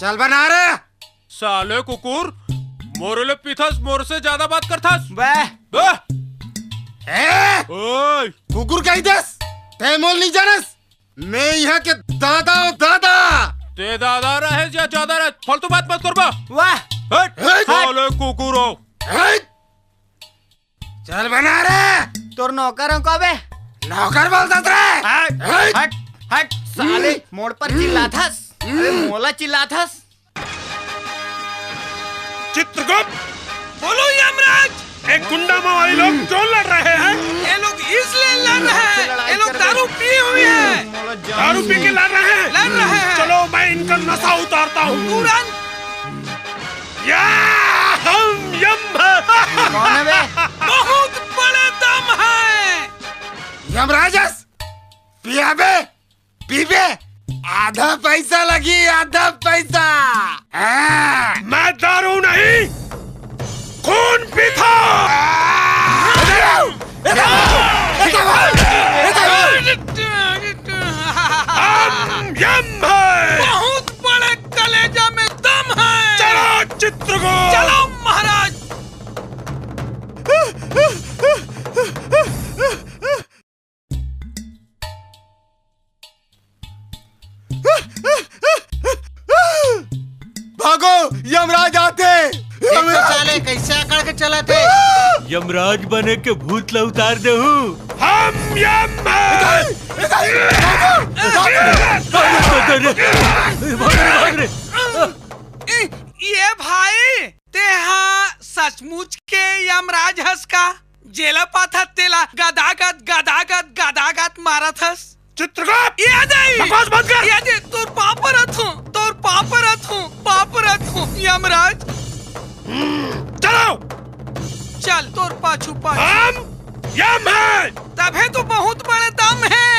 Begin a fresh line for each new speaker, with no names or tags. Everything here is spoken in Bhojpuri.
चल बना रे।
साले कुकुर मोरे ले पीथस मोर से ज्यादा बात करथस।
ओए कुकुर कही दस ते मोल नहीं जानस। मैं यहाँ के दादा हूँ दादा।
ते दादा रहे या ज्यादा रहे फालतू बात मत करबा।
वाह
साले कुकुर हो।
चल बना रे।
तोर नौकर को बे
नौकर बोलता रे।
हट हट साले मोड़ पर चिल्लाथस। अरे मोला चिल्लाथस।
चित्रगुप्त बोलो यमराज, एक गुंडा मवाली लोग जो लड़ रहे हैं।
ये लोग इसलिए लड़ रहे हैं, ये लोग दारू पी हुई है।
दारू पी के लड़ रहे हैं। चलो मैं इनका नशा उतारता हूँ।
तुरंत
हम यम
कौन है बे?
बहुत बड़े दम है।
यमराजस पिया बे पी बे। आधा पैसा लगी आधा पैसा।
मैं दारू नहीं खून पीता। हम यम है।
बहुत बड़े कलेजा में दम है।
चलो चित्रगुप्त
चलो महाराज।
भागो यमराज आते।
साले कैसे अकड़ के चला थे?
यमराज बने के भूत ला उतार दे हूँ।
हम यम
ये भाई ते हाँ सचमुच के यमराज हस का जेला पाथा तेला गदागत मारा थस।
चित्रगुप्त
ये नहीं
बकवास बंद कर।
ये दे तोर पापरत हूँ यमराज।
चलो
चल तोर पाछू
हम यम है।
तभे तो बहुत बड़े दम है।